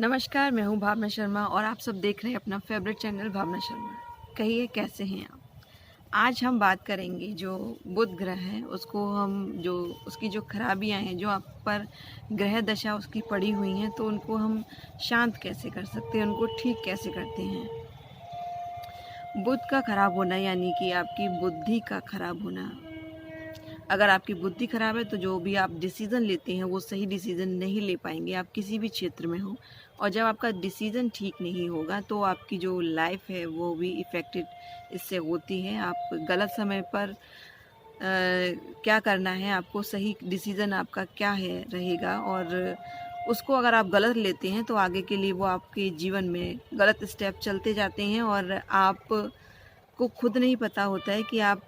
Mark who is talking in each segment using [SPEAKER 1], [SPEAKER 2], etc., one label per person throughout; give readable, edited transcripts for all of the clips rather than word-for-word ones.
[SPEAKER 1] नमस्कार, मैं हूँ भावना शर्मा और आप सब देख रहे हैं अपना फेवरेट चैनल भावना शर्मा। कहिए कैसे हैं आप? आज हम बात करेंगे जो बुध ग्रह है उसको हम जो उसकी जो खराबियाँ हैं, जो आप पर ग्रह दशा उसकी पड़ी हुई हैं, तो उनको हम शांत कैसे कर सकते हैं, उनको ठीक कैसे करते हैं। बुध का खराब होना यानी कि आपकी बुद्धि का खराब होना। अगर आपकी बुद्धि खराब है तो जो भी आप डिसीज़न लेते हैं वो सही डिसीज़न नहीं ले पाएंगे, आप किसी भी क्षेत्र में हो। और जब आपका डिसीज़न ठीक नहीं होगा तो आपकी जो लाइफ है वो भी इफ़ेक्टेड इससे होती है। आप गलत समय पर क्या करना है, आपको सही डिसीज़न आपका क्या है रहेगा, और उसको अगर आप गलत लेते हैं तो आगे के लिए वो आपके जीवन में गलत स्टेप चलते जाते हैं और आप को खुद नहीं पता होता है कि आप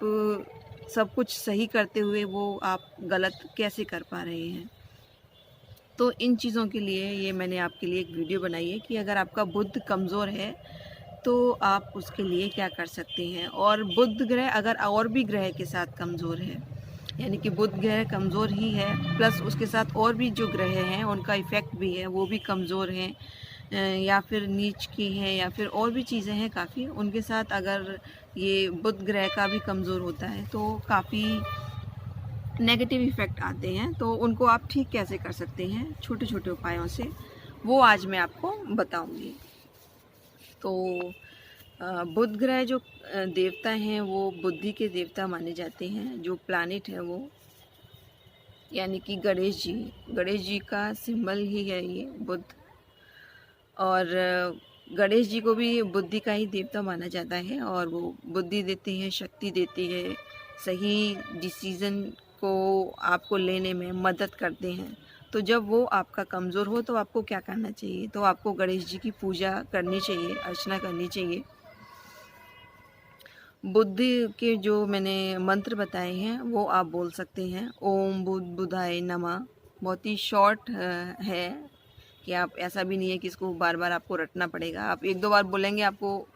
[SPEAKER 1] सब कुछ सही करते हुए वो आप गलत कैसे कर पा रहे हैं। तो इन चीज़ों के लिए ये मैंने आपके लिए एक वीडियो बनाई है कि अगर आपका बुध कमज़ोर है तो आप उसके लिए क्या कर सकते हैं। और बुध ग्रह अगर और भी ग्रह के साथ कमज़ोर है, यानी कि बुध ग्रह कमज़ोर ही है प्लस उसके साथ और भी जो ग्रह हैं उनका इफ़ेक्ट भी है, वो भी कमज़ोर हैं, या फिर नीच की हैं, या फिर और भी चीज़ें हैं काफ़ी, उनके साथ अगर ये बुध ग्रह का भी कमज़ोर होता है तो काफ़ी नेगेटिव इफ़ेक्ट आते हैं। तो उनको आप ठीक कैसे कर सकते हैं छोटे छोटे उपायों से, वो आज मैं आपको बताऊंगी। तो बुध ग्रह जो देवता हैं वो बुद्धि के देवता माने जाते हैं। जो प्लैनेट है वो यानी कि गणेश जी का सिंबल ही है ये बुध। और गणेश जी को भी बुद्धि का ही देवता माना जाता है और वो बुद्धि देते हैं, शक्ति देती है, सही डिसीज़न को आपको लेने में मदद करते हैं। तो जब वो आपका कमज़ोर हो तो आपको क्या करना चाहिए? तो आपको गणेश जी की पूजा करनी चाहिए, अर्चना करनी चाहिए। बुद्धि के जो मैंने मंत्र बताए हैं वो आप बोल सकते हैं। ओम बुध बुधाय नमः। बहुत ही शॉर्ट है कि आप ऐसा भी नहीं है कि इसको बार बार आपको रटना पड़ेगा। आप एक दो बार बोलेंगे आपको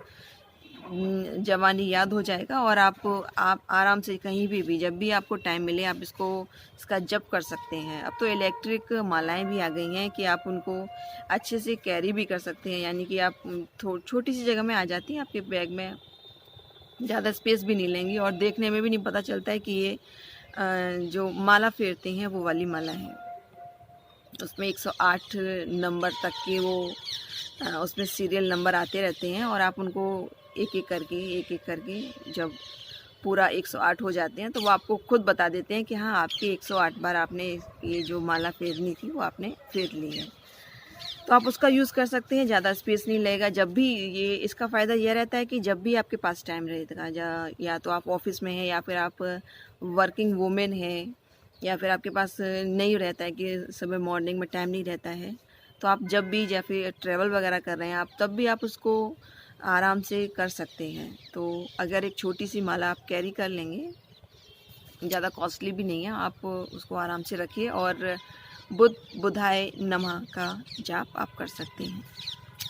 [SPEAKER 1] जवानी याद हो जाएगा और आप आराम से कहीं भी जब भी आपको टाइम मिले आप इसका जप कर सकते हैं। अब तो इलेक्ट्रिक मालाएं भी आ गई हैं कि आप उनको अच्छे से कैरी भी कर सकते हैं, यानी कि आप छोटी सी जगह में आ जाती हैं, आपके बैग में ज़्यादा स्पेस भी नहीं लेंगी और देखने में भी नहीं पता चलता है कि ये जो माला फेरते हैं वो वाली माला है। उसमें 108 नंबर तक के वो उसमें सीरियल नंबर आते रहते हैं और आप उनको एक एक करके जब पूरा 108 हो जाते हैं तो वो आपको खुद बता देते हैं कि हाँ, आपके 108 बार आपने ये जो माला फेरनी थी वो आपने फेर ली है। तो आप उसका यूज़ कर सकते हैं, ज़्यादा स्पेस नहीं लगेगा। जब भी ये इसका फ़ायदा यह रहता है कि जब भी आपके पास टाइम रहेगा, या तो आप ऑफिस में हैं या फिर आप वर्किंग वूमेन हैं, या फिर आपके पास नहीं रहता है कि सुबह मॉर्निंग में टाइम नहीं रहता है, तो आप जब भी या फिर ट्रैवल वगैरह कर रहे हैं आप, तब भी आप उसको आराम से कर सकते हैं। तो अगर एक छोटी सी माला आप कैरी कर लेंगे, ज़्यादा कॉस्टली भी नहीं है, आप उसको आराम से रखिए और बुध बुधाय नमः का जाप आप कर सकते हैं।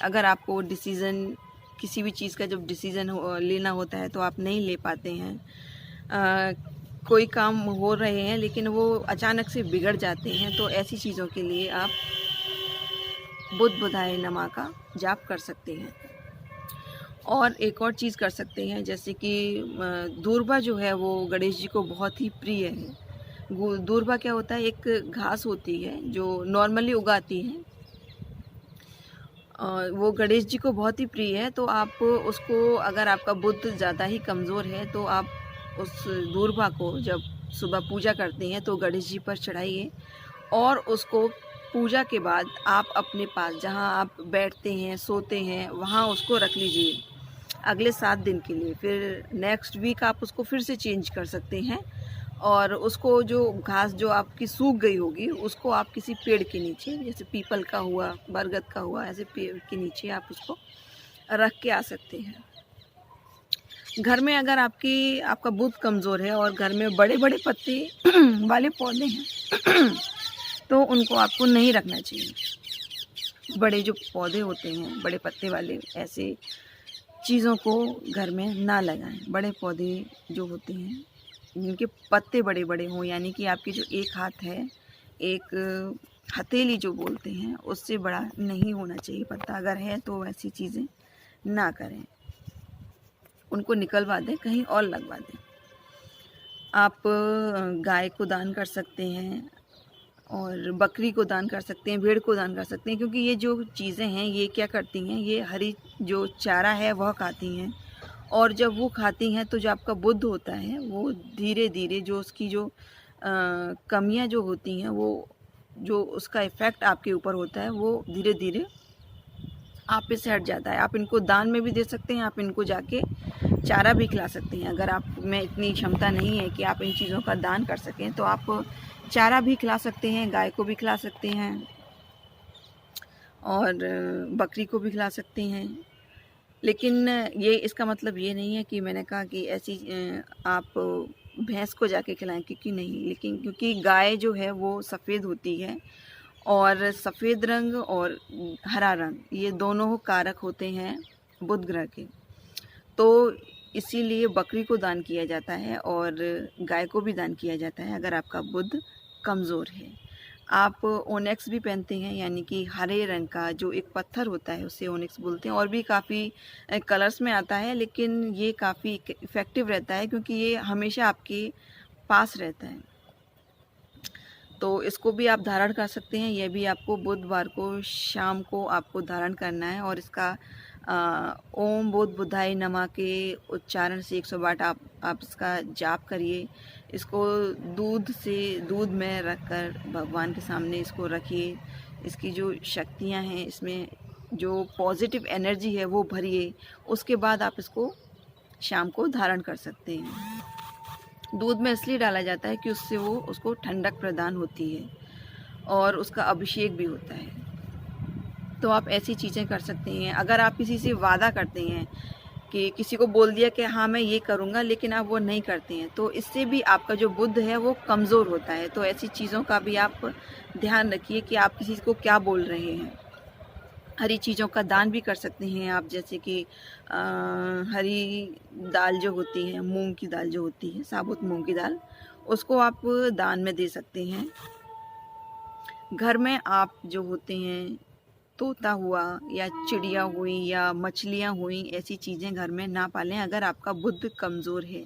[SPEAKER 1] अगर आपको डिसीज़न किसी भी चीज़ का जब डिसीज़न लेना होता है तो आप नहीं ले पाते हैं, कोई काम हो रहे हैं लेकिन वो अचानक से बिगड़ जाते हैं, तो ऐसी चीज़ों के लिए आप बुध बुधाय नमः का जाप कर सकते हैं। और एक और चीज़ कर सकते हैं, जैसे कि दूर्वा जो है वो गणेश जी को बहुत ही प्रिय है। दूर्वा क्या होता है, एक घास होती है जो नॉर्मली उगाती है, वो गणेश जी को बहुत ही प्रिय है। तो आप उसको, अगर आपका बुध ज़्यादा ही कमज़ोर है तो आप उस दूर्वा को जब सुबह पूजा करते हैं तो गणेश जी पर चढ़ाइए और उसको पूजा के बाद आप अपने पास जहाँ आप बैठते हैं, सोते हैं, वहाँ उसको रख लीजिए अगले 7 दिन के लिए। फिर नेक्स्ट वीक आप उसको फिर से चेंज कर सकते हैं और उसको जो घास जो आपकी सूख गई होगी उसको आप किसी पेड़ के नीचे, जैसे पीपल का हुआ, बरगद का हुआ, ऐसे पेड़ के नीचे आप उसको रख के आ सकते हैं। घर में अगर आपका बुध कमज़ोर है और घर में बड़े बड़े पत्ते वाले पौधे हैं तो उनको आपको नहीं रखना चाहिए। बड़े जो पौधे होते हैं, बड़े पत्ते वाले, ऐसे चीज़ों को घर में ना लगाएं। बड़े पौधे जो होते हैं जिनके पत्ते बड़े बड़े हों, यानी कि आपके जो एक हाथ है, एक हथेली जो बोलते हैं उससे बड़ा नहीं होना चाहिए पत्ता। अगर है तो ऐसी चीज़ें ना करें, उनको निकलवा दें, कहीं और लगवा दें। आप गाय को दान कर सकते हैं और बकरी को दान कर सकते हैं, भेड़ को दान कर सकते हैं, क्योंकि ये जो चीज़ें हैं ये क्या करती हैं, ये हरी जो चारा है वह खाती हैं। और जब वो खाती हैं तो जो आपका बुद्ध होता है वो धीरे धीरे जो उसकी जो कमियां जो होती हैं, वो जो उसका इफ़ेक्ट आपके ऊपर होता है वो धीरे धीरे आप पे से हट जाता है। आप इनको दान में भी दे सकते हैं, आप इनको जाके चारा भी खिला सकते हैं। अगर आप में इतनी क्षमता नहीं है कि आप इन चीज़ों का दान कर सकें तो आप चारा भी खिला सकते हैं, गाय को भी खिला सकते हैं और बकरी को भी खिला सकते हैं। लेकिन ये इसका मतलब ये नहीं है कि मैंने कहा कि ऐसी आप भैंस को जाके खिलाएं, क्योंकि नहीं। लेकिन क्योंकि गाय जो है वो सफ़ेद होती है और सफ़ेद रंग और हरा रंग ये दोनों कारक होते हैं बुध ग्रह के, तो इसीलिए बकरी को दान किया जाता है और गाय को भी दान किया जाता है अगर आपका बुध कमज़ोर है। आप ओनेक्स भी पहनते हैं, यानी कि हरे रंग का जो एक पत्थर होता है उसे ओनेक्स बोलते हैं, और भी काफ़ी कलर्स में आता है, लेकिन ये काफ़ी इफ़ेक्टिव रहता है क्योंकि ये हमेशा आपके पास रहता है। तो इसको भी आप धारण कर सकते हैं। यह भी आपको बुधवार को शाम को आपको धारण करना है और इसका ओम बुध बुधाय नमः के उच्चारण से 108 आप इसका जाप करिए। इसको दूध में रखकर भगवान के सामने इसको रखिए। इसकी जो शक्तियां हैं, इसमें जो पॉजिटिव एनर्जी है वो भरिए। उसके बाद आप इसको शाम को धारण कर सकते हैं। दूध में इसलिए डाला जाता है कि उससे वो उसको ठंडक प्रदान होती है और उसका अभिषेक भी होता है। तो आप ऐसी चीज़ें कर सकते हैं। अगर आप किसी से वादा करते हैं कि किसी को बोल दिया कि हाँ मैं ये करूँगा, लेकिन आप वो नहीं करते हैं, तो इससे भी आपका जो बुध है वो कमज़ोर होता है। तो ऐसी चीज़ों का भी आप ध्यान रखिए कि आप किसी को क्या बोल रहे हैं। हरी चीज़ों का दान भी कर सकते हैं आप, जैसे कि हरी दाल जो होती है, मूंग की दाल जो होती है, साबुत मूंग की दाल, उसको आप दान में दे सकते हैं। घर में आप जो होते हैं, तोता हुआ या चिड़िया हुई या मछलियाँ हुई, ऐसी चीज़ें घर में ना पालें अगर आपका बुध कमज़ोर है।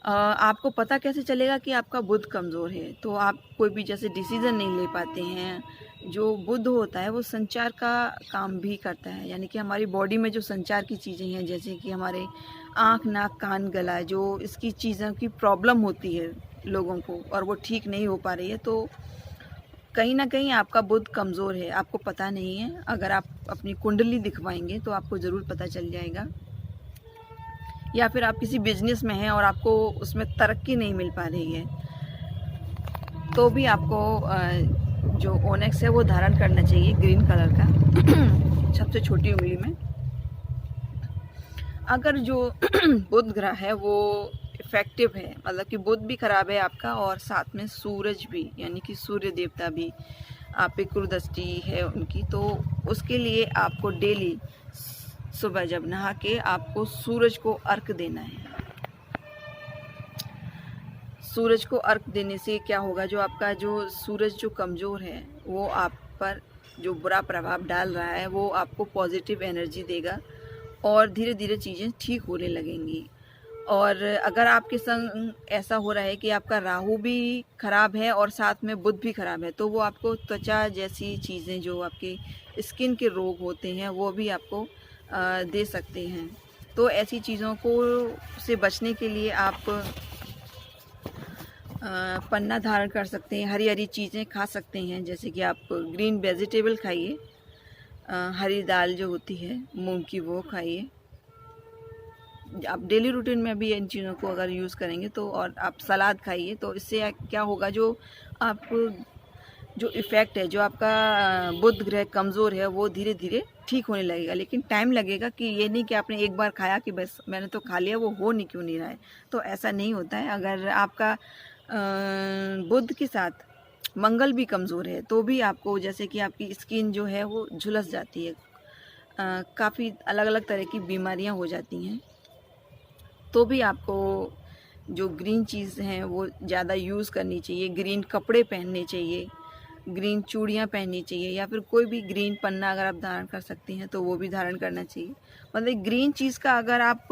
[SPEAKER 1] आपको पता कैसे चलेगा कि आपका बुध कमज़ोर है? तो आप कोई भी जैसे डिसीज़न नहीं ले पाते हैं। जो बुध होता है वो संचार का काम भी करता है, यानी कि हमारी बॉडी में जो संचार की चीज़ें हैं, जैसे कि हमारे आँख, नाक, कान, गला, जो इसकी चीज़ों की प्रॉब्लम होती है लोगों को और वो ठीक नहीं हो पा रही है, तो कहीं न कहीं आपका बुध कमज़ोर है, आपको पता नहीं है। अगर आप अपनी कुंडली दिखवाएँगे तो आपको ज़रूर पता चल जाएगा। या फिर आप किसी बिज़नेस में हैं और आपको उसमें तरक्की नहीं मिल पा रही है, तो भी आपको जो ओनेक्स है वो धारण करना चाहिए, ग्रीन कलर का सबसे छोटी उंगली में। अगर जो बुध ग्रह है वो इफ़ेक्टिव है, मतलब कि बुध भी खराब है आपका और साथ में सूरज भी, यानी कि सूर्य देवता भी आप पे कुर्दृष्टि है उनकी, तो उसके लिए आपको डेली सुबह जब नहा के आपको सूरज को अर्घ देना है। सूरज को अर्घ देने से क्या होगा, जो आपका जो सूरज जो कमज़ोर है वो आप पर जो बुरा प्रभाव डाल रहा है वो आपको पॉजिटिव एनर्जी देगा और धीरे धीरे चीज़ें ठीक होने लगेंगी। और अगर आपके संग ऐसा हो रहा है कि आपका राहु भी ख़राब है और साथ में बुध भी ख़राब है, तो वो आपको त्वचा जैसी चीज़ें, जो आपके स्किन के रोग होते हैं, वो भी आपको दे सकते हैं। तो ऐसी चीज़ों को से बचने के लिए आप पन्ना धारण कर सकते हैं, हरी हरी चीज़ें खा सकते हैं, जैसे कि आप ग्रीन वेजिटेबल खाइए, हरी दाल जो होती है मूंग की वो खाइए। आप डेली रूटीन में भी इन चीज़ों को अगर यूज़ करेंगे तो, और आप सलाद खाइए, तो इससे क्या होगा, जो आप जो इफ़ेक्ट है, जो आपका बुध ग्रह कमज़ोर है वो धीरे धीरे ठीक होने लगेगा। लेकिन टाइम लगेगा, कि ये नहीं कि आपने एक बार खाया कि बस मैंने तो खा लिया, वो हो नहीं क्यों नहीं रहा है, तो ऐसा नहीं होता है। अगर आपका बुध के साथ मंगल भी कमज़ोर है तो भी आपको, जैसे कि आपकी स्किन जो है वो झुलस जाती है, काफ़ी अलग अलग तरह की बीमारियां हो जाती हैं, तो भी आपको जो ग्रीन चीज़ हैं वो ज़्यादा यूज़ करनी चाहिए। ग्रीन कपड़े पहनने चाहिए, ग्रीन चूड़ियाँ पहननी चाहिए, या फिर कोई भी ग्रीन पन्ना अगर आप धारण कर सकती हैं तो वो भी धारण करना चाहिए। मतलब ग्रीन चीज़ का अगर आप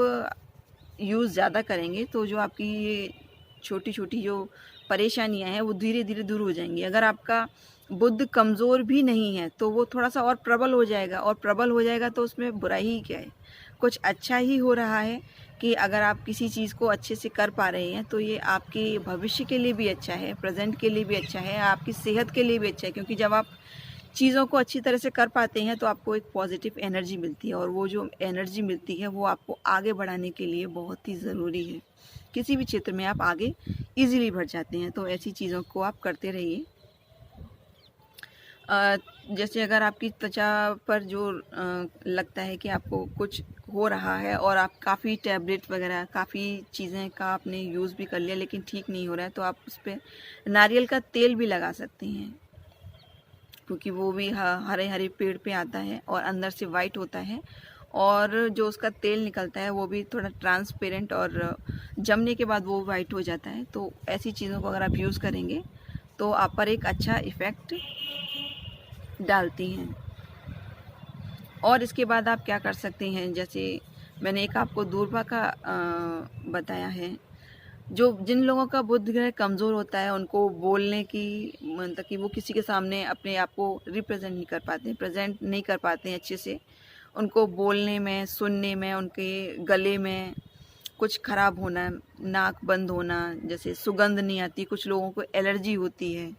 [SPEAKER 1] यूज़ ज़्यादा करेंगे तो जो आपकी ये छोटी-छोटी जो परेशानियाँ हैं वो धीरे-धीरे दूर हो जाएँगी। अगर आपका बुध कमज़ोर भी नहीं है तो वो थोड़ा-सा और प्रबल हो जाएगा, और प्रबल हो जाएगा तो उसमें बुराई ही क्या है? कुछ अच्छा ही हो रहा है कि अगर आप किसी चीज़ को अच्छे से कर पा रहे हैं तो ये आपके भविष्य के लिए भी अच्छा है, प्रेज़ेंट के लिए भी अच्छा है, आपकी सेहत के लिए भी अच्छा है, क्योंकि जब आप चीज़ों को अच्छी तरह से कर पाते हैं तो आपको एक पॉजिटिव एनर्जी मिलती है, और वो जो एनर्जी मिलती है वो आपको आगे बढ़ाने के लिए बहुत ही ज़रूरी है। किसी भी क्षेत्र में आप आगे ईज़िली बढ़ जाते हैं, तो ऐसी चीज़ों को आप करते रहिए। जैसे अगर आपकी त्वचा पर जो लगता है कि आपको कुछ हो रहा है और आप काफ़ी टैबलेट वगैरह काफ़ी चीज़ें का आपने यूज़ भी कर लिया लेकिन ठीक नहीं हो रहा है, तो आप उस पे नारियल का तेल भी लगा सकते हैं, क्योंकि वो भी हरे हरे पेड़ पे आता है और अंदर से वाइट होता है, और जो उसका तेल निकलता है वो भी थोड़ा ट्रांसपेरेंट, और जमने के बाद वो वाइट हो जाता है। तो ऐसी चीज़ों को अगर आप यूज़ करेंगे तो आप पर एक अच्छा इफ़ेक्ट डालती हैं। और इसके बाद आप क्या कर सकते हैं, जैसे मैंने एक आपको दूरबा का बताया है। जो जिन लोगों का बुध ग्रह कमज़ोर होता है उनको बोलने की, मतलब कि वो किसी के सामने अपने आप को रिप्रेजेंट नहीं कर पाते, प्रेजेंट नहीं कर पाते हैं अच्छे से। उनको बोलने में, सुनने में, उनके गले में कुछ ख़राब होना, नाक बंद होना, जैसे सुगंध नहीं आती, कुछ लोगों को एलर्जी होती है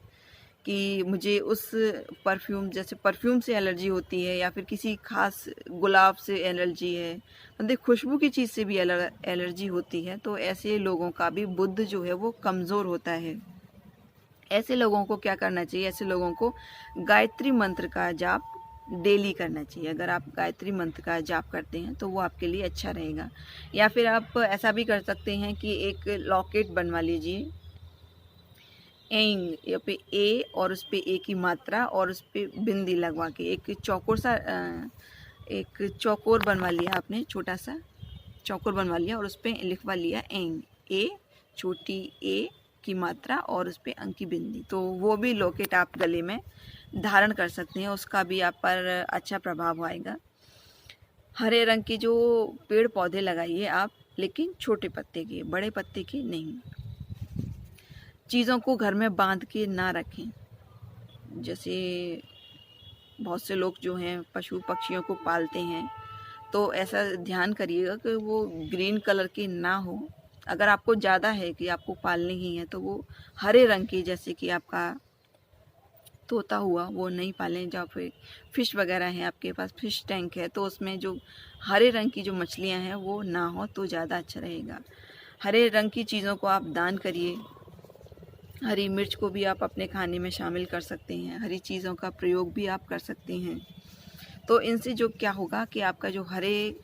[SPEAKER 1] कि मुझे उस परफ्यूम, जैसे परफ्यूम से एलर्जी होती है, या फिर किसी ख़ास गुलाब से एलर्जी है, मतलब खुशबू की चीज़ से भी एलर्जी होती है। तो ऐसे लोगों का भी बुध जो है वो कमज़ोर होता है। ऐसे लोगों को क्या करना चाहिए? ऐसे लोगों को गायत्री मंत्र का जाप डेली करना चाहिए। अगर आप गायत्री मंत्र का जाप करते हैं तो वो आपके लिए अच्छा रहेगा। या फिर आप ऐसा भी कर सकते हैं कि एक लॉकेट बनवा लीजिए, एंग या पे ए और उस पे ए की मात्रा और उस पे बिंदी लगवा के एक चौकोर सा एक चौकोर बनवा लिया आपने, छोटा सा चौकोर बनवा लिया और उस पे लिखवा लिया एंग, ए छोटी ए की मात्रा और उस पे अंक की बिंदी। तो वो भी लॉकेट आप गले में धारण कर सकते हैं, उसका भी आप पर अच्छा प्रभाव आएगा। हरे रंग के जो पेड़ पौधे लगाइए आप, लेकिन छोटे पत्ते के, बड़े पत्ते के नहीं। चीज़ों को घर में बांध के ना रखें। जैसे बहुत से लोग जो हैं पशु पक्षियों को पालते हैं, तो ऐसा ध्यान करिएगा कि वो ग्रीन कलर के ना हो। अगर आपको ज़्यादा है कि आपको पालने ही है तो वो हरे रंग की, जैसे कि आपका तोता हुआ, वो नहीं पालें। जहाँ पे फ़िश वगैरह हैं, आपके पास फ़िश टैंक है तो उसमें जो हरे रंग की जो मछलियाँ हैं वो ना हो तो ज़्यादा अच्छा रहेगा। हरे रंग की चीज़ों को आप दान करिए। हरी मिर्च को भी आप अपने खाने में शामिल कर सकते हैं, हरी चीज़ों का प्रयोग भी आप कर सकते हैं। तो इनसे जो क्या होगा कि आपका जो हरे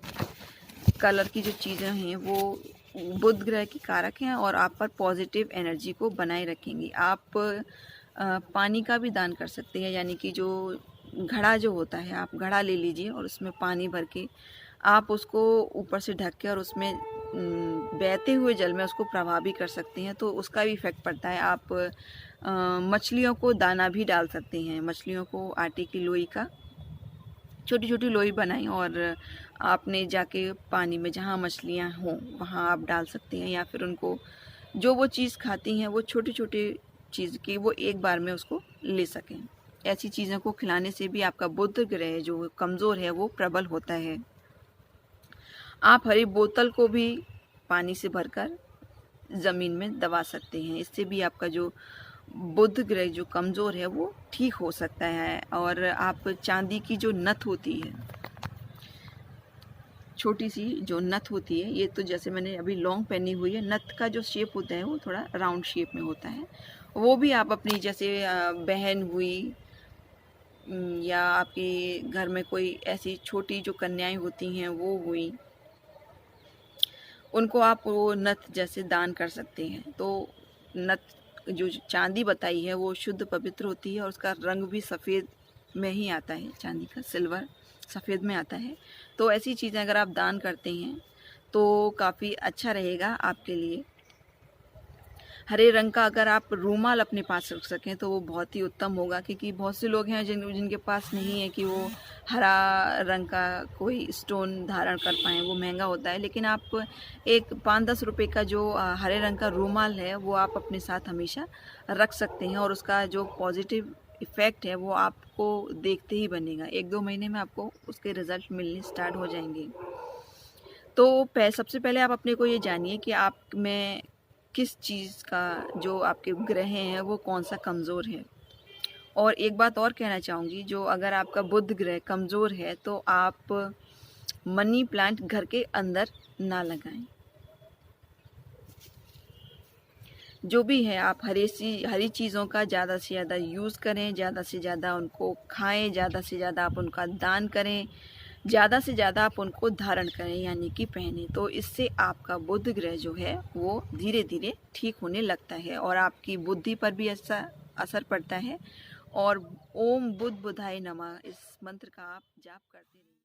[SPEAKER 1] कलर की जो चीज़ें हैं वो बुध ग्रह की कारक हैं और आप पर पॉजिटिव एनर्जी को बनाए रखेंगी। आप पानी का भी दान कर सकते हैं, यानी कि जो घड़ा जो होता है, आप घड़ा ले लीजिए और उसमें पानी भर के आप उसको ऊपर से ढक के और उसमें बहते हुए जल में उसको प्रवाह भी कर सकते हैं, तो उसका भी इफ़ेक्ट पड़ता है। आप मछलियों को दाना भी डाल सकते हैं। मछलियों को आटे की लोई का छोटी छोटी लोई बनाएं और आपने जाके पानी में जहाँ मछलियाँ हों वहाँ आप डाल सकते हैं, या फिर उनको जो वो चीज़ खाती हैं वो छोटी छोटी चीज़ की वो एक बार में उसको ले सकें। ऐसी चीज़ों को खिलाने से भी आपका बुध ग्रह जो कमज़ोर है वो प्रबल होता है। आप हरी बोतल को भी पानी से भरकर ज़मीन में दबा सकते हैं, इससे भी आपका जो बुध ग्रह जो कमज़ोर है वो ठीक हो सकता है। और आप चांदी की जो नथ होती है, छोटी सी जो नथ होती है, ये तो जैसे मैंने अभी लॉन्ग पहनी हुई है, नथ का जो शेप होता है वो थोड़ा राउंड शेप में होता है, वो भी आप अपनी जैसे बहन हुई या आपके घर में कोई ऐसी छोटी जो कन्याएं होती हैं वो हुई, उनको आप वो नथ जैसे दान कर सकते हैं। तो नथ जो चांदी बताई है वो शुद्ध पवित्र होती है और उसका रंग भी सफ़ेद में ही आता है, चांदी का सिल्वर सफ़ेद में आता है। तो ऐसी चीज़ें अगर आप दान करते हैं तो काफ़ी अच्छा रहेगा आपके लिए। हरे रंग का अगर आप रूमाल अपने पास रख सकें तो वो बहुत ही उत्तम होगा, क्योंकि बहुत से लोग हैं जिनके पास नहीं है कि वो हरा रंग का कोई स्टोन धारण कर पाएँ, वो महंगा होता है। लेकिन आप एक 5-10 रुपए का जो हरे रंग का रूमाल है वो आप अपने साथ हमेशा रख सकते हैं, और उसका जो पॉजिटिव इफ़ेक्ट है वो आपको देखते ही बनेगा। 1-2 महीने में आपको उसके रिज़ल्ट मिलने स्टार्ट हो जाएंगे। तो सबसे पहले आप अपने को ये जानिए कि आप में किस चीज़ का जो आपके ग्रह हैं वो कौन सा कमज़ोर है। और एक बात और कहना चाहूँगी, जो अगर आपका बुध ग्रह कमज़ोर है तो आप मनी प्लांट घर के अंदर ना लगाएं। जो भी है आप हरी चीज़ों का ज़्यादा से ज़्यादा यूज़ करें, ज़्यादा से ज़्यादा उनको खाएं, ज़्यादा से ज़्यादा आप उनका दान करें, ज़्यादा से ज़्यादा आप उनको धारण करें यानी कि पहने। तो इससे आपका बुध ग्रह जो है वो धीरे धीरे ठीक होने लगता है और आपकी बुद्धि पर भी असर पड़ता है। और ओम बुध बुधाय नमः इस मंत्र का आप जाप करते रहिए।